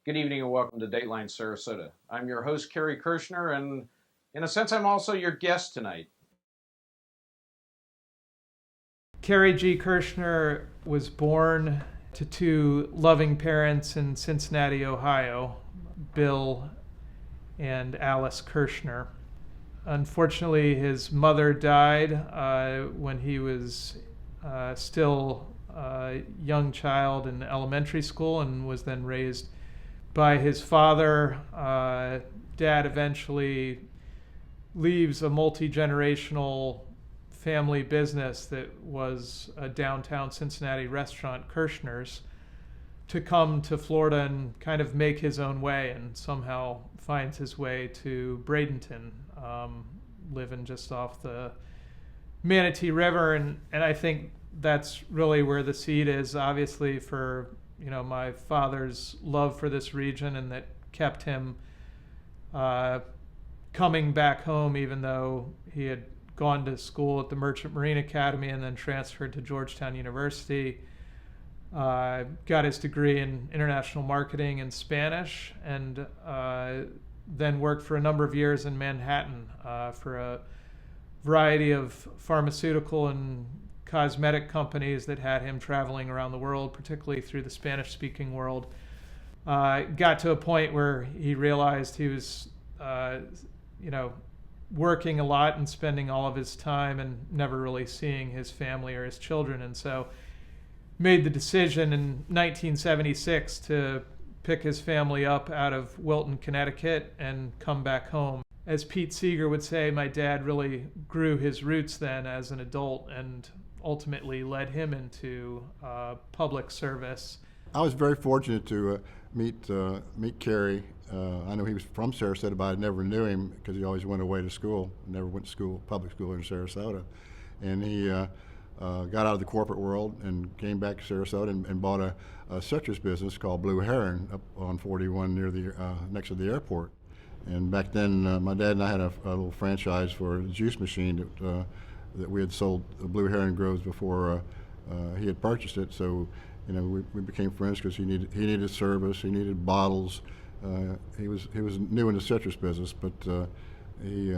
Good evening and welcome to Dateline Sarasota. I'm your host, Kerry Kirschner, and in a sense, I'm also your guest tonight. Kerry G. Kirschner was born to two loving parents in Cincinnati, Ohio, Bill and Alice Kirschner. Unfortunately, his mother died when he was still a young child in elementary school and was then raised by his father. Dad eventually leaves a multi-generational family business that was a downtown Cincinnati restaurant, Kirschner's, to come to Florida and kind of make his own way, and somehow finds his way to Bradenton, living just off the Manatee River. And I think that's really where the seed is, obviously, for my father's love for this region, and that kept him coming back home, even though he had gone to school at the Merchant Marine Academy and then transferred to Georgetown University. Got his degree in international marketing and Spanish, and then worked for a number of years in Manhattan for a variety of pharmaceutical and cosmetic companies that had him traveling around the world, particularly through the Spanish-speaking world. Got to a point where he realized he was, working a lot and spending all of his time and never really seeing his family or his children, and so made the decision in 1976 to pick his family up out of Wilton, Connecticut, and come back home. As Pete Seeger would say, my dad really grew his roots then as an adult and ultimately led him into public service. I was very fortunate to meet Kerry. I know he was from Sarasota, but I never knew him because he always went away to school. Never went to school, public school in Sarasota. And he got out of the corporate world and came back to Sarasota and bought a citrus business called Blue Heron up on 41 near the next to the airport. And back then, my dad and I had a little franchise for a juice machine that we had sold Blue Heron groves before he had purchased it. So, we became friends because he needed service, he needed bottles. He was new in the citrus business, but he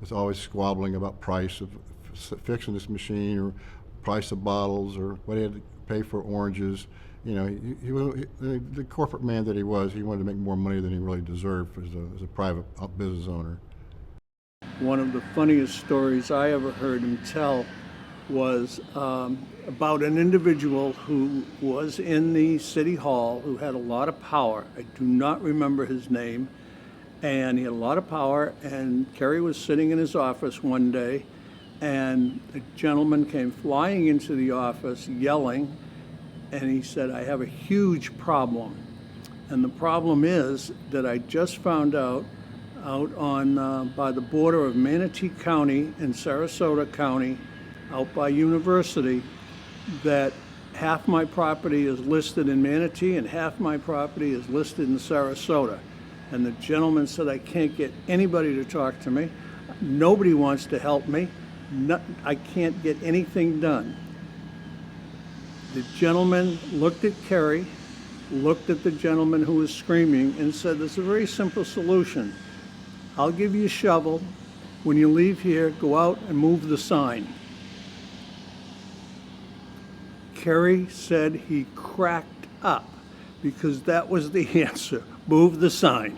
was always squabbling about price of fixing this machine, or price of bottles, or what he had to pay for oranges. He was the corporate man that he was. He wanted to make more money than he really deserved as a private business owner. One of the funniest stories I ever heard him tell was about an individual who was in the city hall who had a lot of power. I do not remember his name, and he had a lot of power, and Kerry was sitting in his office one day, and a gentleman came flying into the office yelling, and he said, "I have a huge problem. And the problem is that I just found out on by the border of Manatee County and Sarasota County, out by University, that half my property is listed in Manatee and half my property is listed in Sarasota." And the gentleman said, "I can't get anybody to talk to me. Nobody wants to help me. I can't get anything done." The gentleman looked at Kerry, looked at the gentleman who was screaming, and said, "There's a very simple solution. I'll give you a shovel. When you leave here, go out and move the sign." Kerry said he cracked up because that was the answer: move the sign.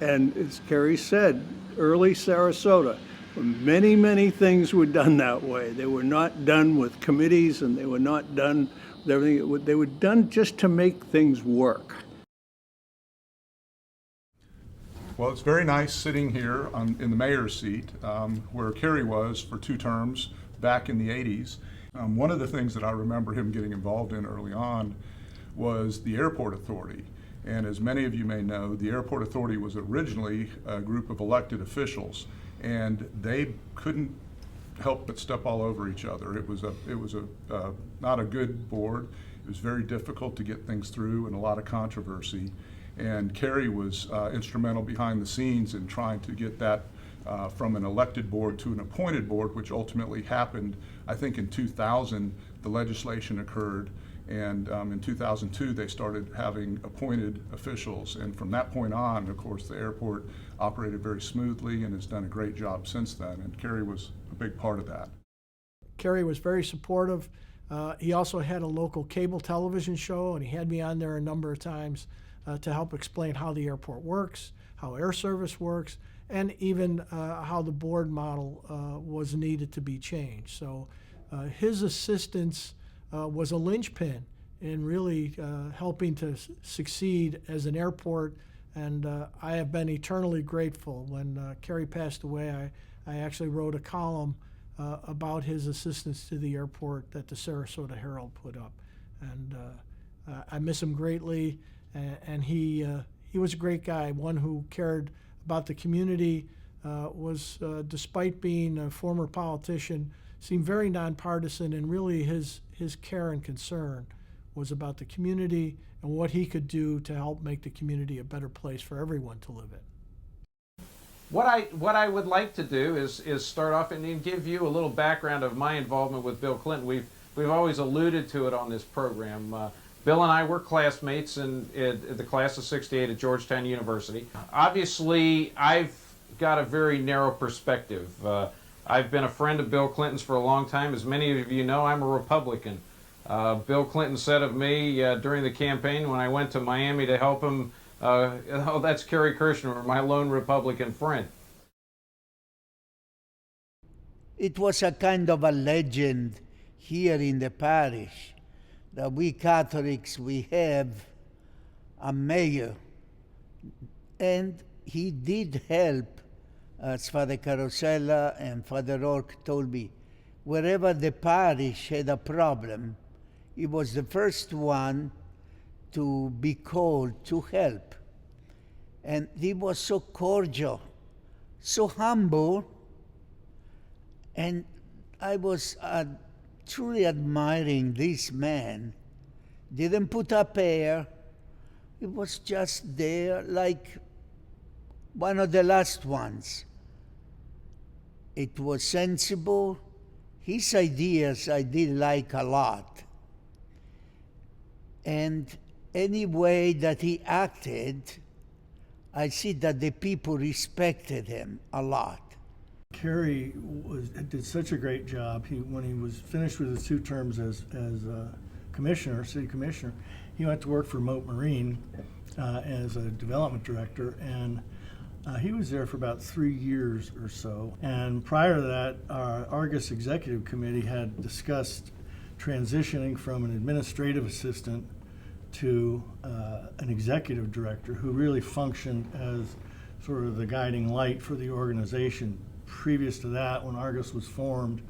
And as Kerry said, early Sarasota, many, many things were done that way. They were not done with committees, and they were not done with everything. They were done just to make things work. Well, it's very nice sitting here in the mayor's seat, where Kerry was for 2 terms back in the 80s. One of the things that I remember him getting involved in early on was the airport authority. And as many of you may know, the airport authority was originally a group of elected officials, and they couldn't help but step all over each other. It was not a good board. It was very difficult to get things through, and a lot of controversy. And Kerry was instrumental behind the scenes in trying to get that from an elected board to an appointed board, which ultimately happened. I think in 2000, the legislation occurred, And in 2002, they started having appointed officials. And from that point on, of course, the airport operated very smoothly and has done a great job since then. And Kerry was a big part of that. Kerry was very supportive. He also had a local cable television show, and he had me on there a number of times to help explain how the airport works, how air service works, and even how the board model was needed to be changed. So his assistance was a linchpin in really helping to succeed as an airport, and I have been eternally grateful. When Kerry passed away, I actually wrote a column about his assistance to the airport that the Sarasota Herald put up, and I miss him greatly. And he was a great guy, one who cared about the community. Was despite being a former politician, seemed very nonpartisan, and really his care and concern was about the community and what he could do to help make the community a better place for everyone to live in. What I would like to do is start off and give you a little background of my involvement with Bill Clinton. We've always alluded to it on this program. Bill and I were classmates in the class of '68 at Georgetown University. Obviously, I've got a very narrow perspective. I've been a friend of Bill Clinton's for a long time. As many of you know, I'm a Republican. Bill Clinton said of me during the campaign when I went to Miami to help him, oh, that's Kerry Kirshner, my lone Republican friend. It was a kind of a legend here in the parish that we Catholics, we have a mayor, and he did help, as Father Carosella and Father Rourke told me. Wherever the parish had a problem, he was the first one to be called to help. And he was so cordial, so humble, and I was truly admiring this man. Didn't put up air, he was just there like one of the last ones. It was sensible. His ideas I did like a lot. And any way that he acted, I see that the people respected him a lot. Kerry did such a great job. When he was finished with his 2 terms as commissioner, city commissioner, he went to work for Moat Marine as a development director, and he was there for about 3 years or so. And prior to that, our Argus Executive Committee had discussed transitioning from an administrative assistant to an executive director who really functioned as sort of the guiding light for the organization. Previous to that, when Argus was formed,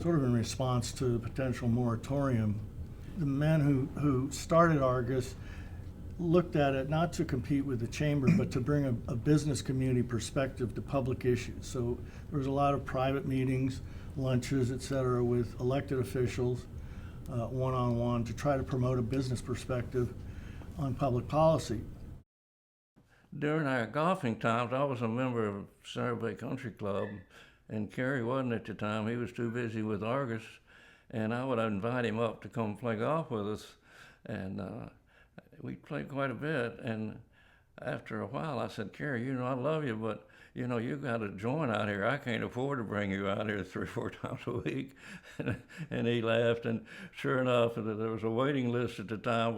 sort of in response to the potential moratorium, the men who started Argus looked at it not to compete with the chamber, but to bring a business community perspective to public issues. So there was a lot of private meetings, lunches, et cetera, with elected officials, one-on-one, to try to promote a business perspective on public policy. During our golfing times, I was a member of Center Bay Country Club, and Kerry wasn't at the time. He was too busy with Argus, and I would invite him up to come play golf with us, and we played quite a bit. And after a while, I said, Kerry, I love you, but you got to join out here. I can't afford to bring you out here 3 or 4 times a week. And he laughed, and sure enough, there was a waiting list at the time,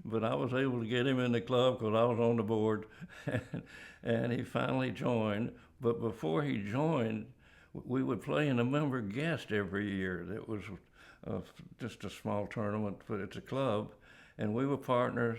but I was able to get him in the club because I was on the board, and he finally joined. But before he joined, we would play in a member guest every year. That was just a small tournament, but it's a club, and we were partners,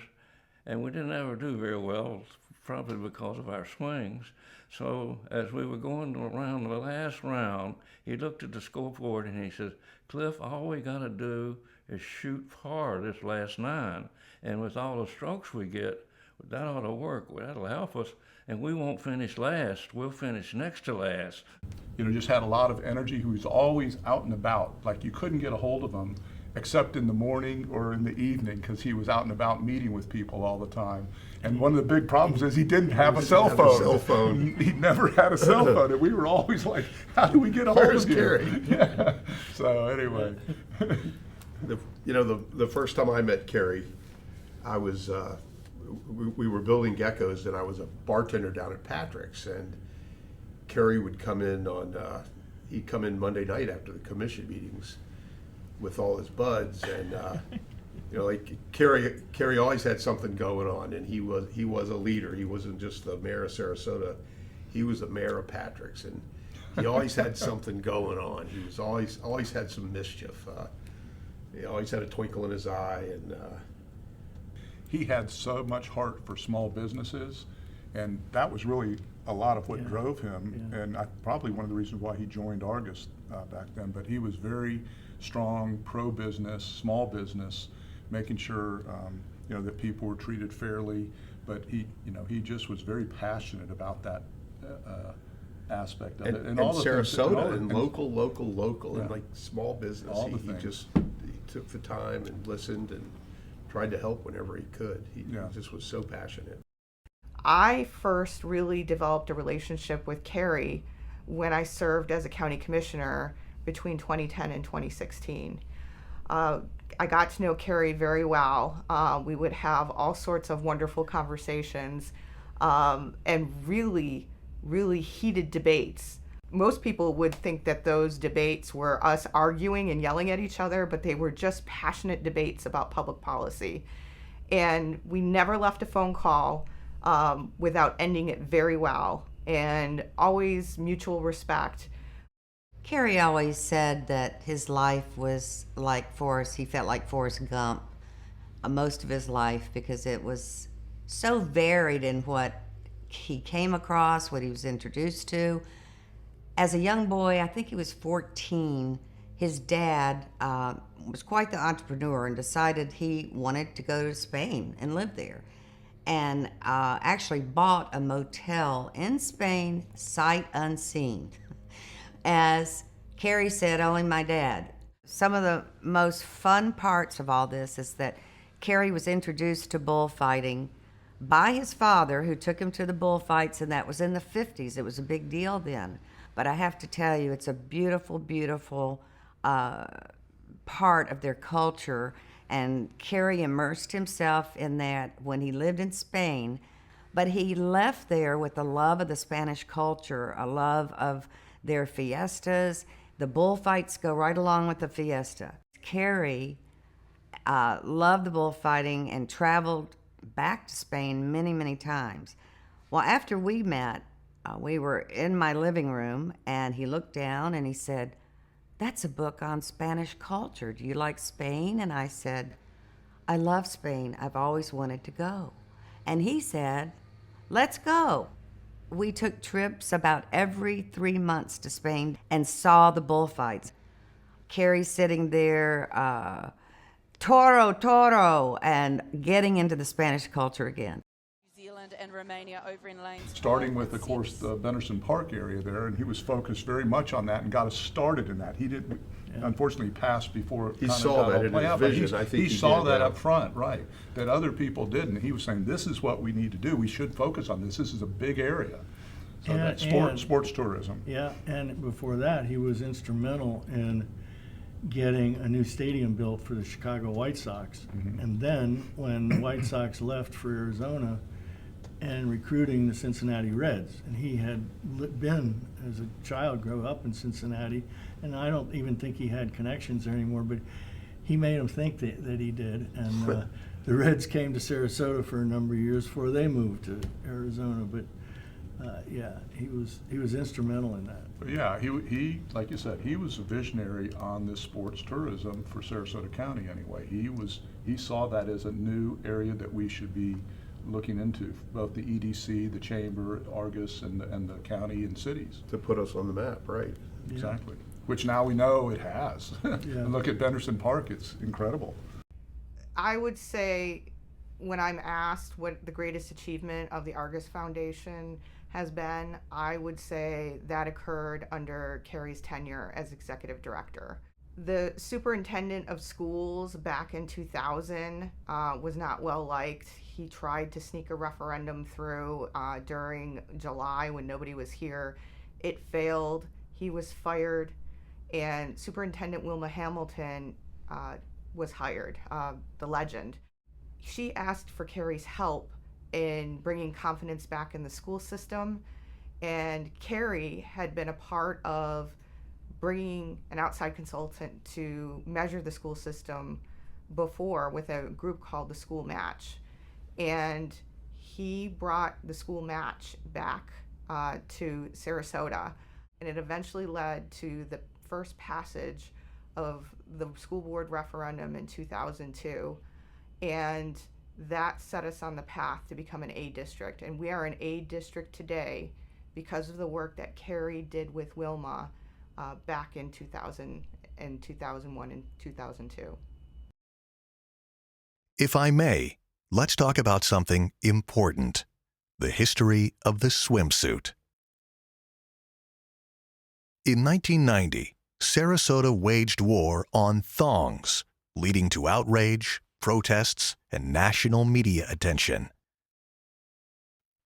and we didn't ever do very well, probably because of our swings. So as we were going around the last round, he looked at the scoreboard and he says, Cliff, all we got to do is shoot par this last 9. And with all the strokes we get, that ought to work. That'll help us. And we won't finish last. We'll finish next to last. Just had a lot of energy. He was always out and about. Like you couldn't get a hold of him except in the morning or in the evening because he was out and about meeting with people all the time. And one of the big problems is he didn't have a cell phone. He never had a cell phone. And we were always like, how do we get a hold of you? Kerry? Yeah. So anyway. The first time I met Kerry, I was we were building geckos, and I was a bartender down at Patrick's, and Kerry would come in on he'd come in Monday night after the commission meetings with all his buds, and like Kerry always had something going on, and he was a leader. He wasn't just the mayor of Sarasota; he was the mayor of Patrick's, and he always had something going on. He was always had some mischief. He always had a twinkle in his eye, and He had so much heart for small businesses, and that was really a lot of what drove him, and probably one of the reasons why he joined Argus back then. But he was very strong, pro-business, small business, making sure that people were treated fairly. But he just was very passionate about that aspect of it, and all the Sarasota, things, and local, and like small business. All the He things. just took the time and listened and tried to help whenever he could. He just was so passionate. I first really developed a relationship with Kerry when I served as a county commissioner between 2010 and 2016. I got to know Kerry very well. We would have all sorts of wonderful conversations and really, really heated debates. Most people would think that those debates were us arguing and yelling at each other, but they were just passionate debates about public policy. And we never left a phone call without ending it very well, and always mutual respect. Kerry always said that his life was like Forrest. He felt like Forrest Gump most of his life because it was so varied in what he came across, what he was introduced to. As a young boy, I think he was 14, his dad was quite the entrepreneur and decided he wanted to go to Spain and live there. And actually bought a motel in Spain, sight unseen. As Kerry said, only my dad. Some of the most fun parts of all this is that Kerry was introduced to bullfighting by his father, who took him to the bullfights, and that was in the 50s. It was a big deal then. But I have to tell you, it's a beautiful, beautiful part of their culture. And Kerry immersed himself in that when he lived in Spain. But he left there with a love of the Spanish culture, a love of their fiestas. The bullfights go right along with the fiesta. Kerry loved the bullfighting and traveled back to Spain many, many times. Well, after we met, we were in my living room, and he looked down and he said, "That's a book on Spanish culture. Do you like Spain?" And I said, "I love Spain. I've always wanted to go." And he said, "Let's go." We took trips about every 3 months to Spain and saw the bullfights. Kerry sitting there, toro, toro, and getting into the Spanish culture again. And Romania over in lanes. Starting with, of course, the Benderson Park area there, and he was focused very much on that and got us started in that. He did, unfortunately, pass before it He kind saw of that in play his out, but vision. I think he he saw did, that yeah. up front, right? That other people didn't. He was saying, "This is what we need to do. We should focus on this. This is a big area." So that sports tourism. Yeah, and before that, he was instrumental in getting a new stadium built for the Chicago White Sox. And then when the White Sox left for Arizona, and recruiting the Cincinnati Reds. And he had been, as a child, grew up in Cincinnati, and I don't even think he had connections there anymore, but he made him think that he did. And the Reds came to Sarasota for a number of years before they moved to Arizona. But he was instrumental in that. But yeah, he like you said, he was a visionary on this sports tourism for Sarasota County anyway. He saw that as a new area that we should be looking into, both the EDC, the Chamber, Argus, and the county and cities. To put us on the map, right? Exactly. Which now we know it has. And look at Benderson Park, it's incredible. I would say when I'm asked what the greatest achievement of the Argus Foundation has been, I would say that occurred under Kerry's tenure as executive director. The superintendent of schools back in 2000 was not well liked. He tried to sneak a referendum through during July when nobody was here. It failed. He was fired. And Superintendent Wilma Hamilton was hired, the legend. She asked for Kerry's help in bringing confidence back in the school system, and Kerry had been a part of bringing an outside consultant to measure the school system before with a group called the School Match. And he brought the School Match back to Sarasota, and it eventually led to the first passage of the school board referendum in 2002. And that set us on the path to become an A district. And we are an A district today because of the work that Kerry did with Wilma back in 2000 and 2001 and 2002. If I may, let's talk about something important: the history of the swimsuit. In 1990, Sarasota waged war on thongs, leading to outrage, protests, and national media attention.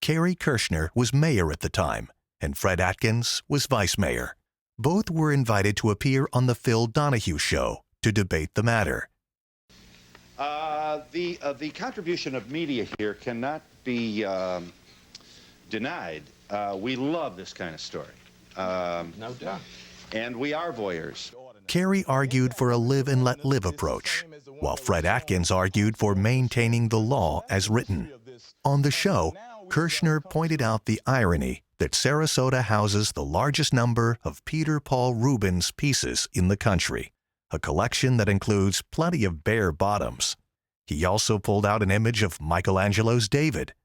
Kerry Kirschner was mayor at the time, and Fred Atkins was vice mayor. Both were invited to appear on The Phil Donahue Show to debate the matter. The contribution of media here cannot be denied. We love this kind of story. No doubt. And we are voyeurs. Kerry argued for a live and let live approach, while Fred Atkins argued for maintaining the law as written. On the show, Kirschner pointed out the irony that Sarasota houses the largest number of Peter Paul Rubens pieces in the country, a collection that includes plenty of bare bottoms. He also pulled out an image of Michelangelo's David.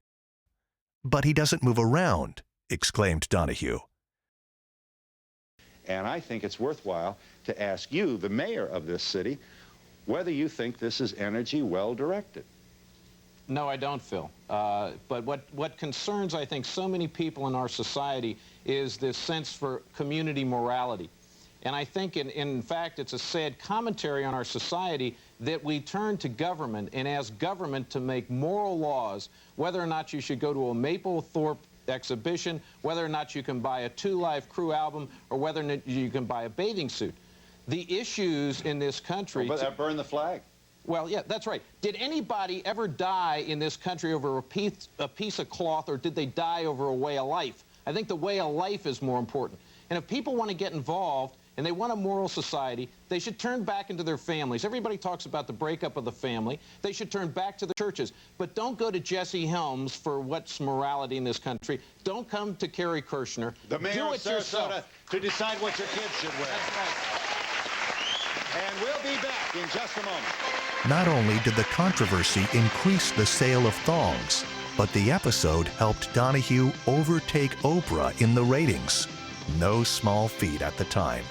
"But he doesn't move around," exclaimed Donahue. And I think it's worthwhile to ask you, the mayor of this city, whether you think this is energy well directed. No, I don't, Phil. But what concerns, I think, so many people in our society is this sense for community morality. And I think, in fact, it's a sad commentary on our society that we turn to government and ask government to make moral laws, whether or not you should go to a Mapplethorpe exhibition, whether or not you can buy a Two Live Crew album, or whether or not you can buy a bathing suit. The issues in this country... But burn the flag. Well, yeah, that's right. Did anybody ever die in this country over a piece of cloth, or did they die over a way of life? I think the way of life is more important. And if people want to get involved and they want a moral society, they should turn back into their families. Everybody talks about the breakup of the family. They should turn back to the churches. But don't go to Jesse Helms for what's morality in this country. Don't come to Kerry Kirschner. The mayor of Sarasota to decide what your kids should wear. That's right. And we'll be back in just a moment. Not only did the controversy increase the sale of thongs, but the episode helped Donahue overtake Oprah in the ratings. No small feat at the time.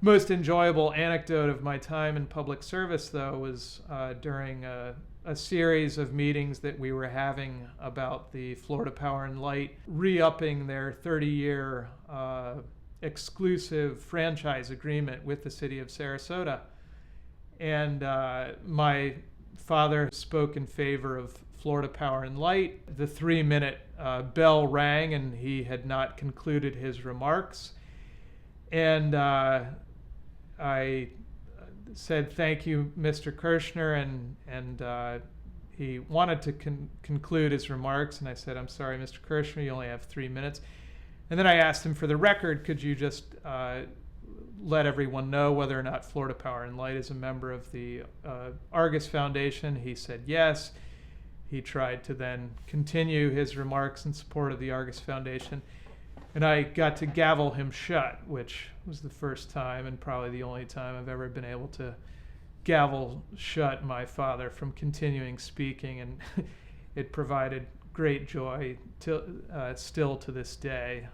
Most enjoyable anecdote of my time in public service, though, was during a series of meetings that we were having about the Florida Power and Light re-upping their 30-year exclusive franchise agreement with the city of Sarasota. And my father spoke in favor of Florida Power and Light. The 3-minute bell rang, and he had not concluded his remarks. And I said, "Thank you, Mr. Kirschner," and he wanted to conclude his remarks, and I said, "I'm sorry, Mr. Kirschner, you only have 3 minutes." And then I asked him, for the record, could you just let everyone know whether or not Florida Power and Light is a member of the Argus Foundation? He said yes. He tried to then continue his remarks in support of the Argus Foundation, and I got to gavel him shut, which was the first time and probably the only time I've ever been able to gavel shut my father from continuing speaking, and it provided great joy still to this day.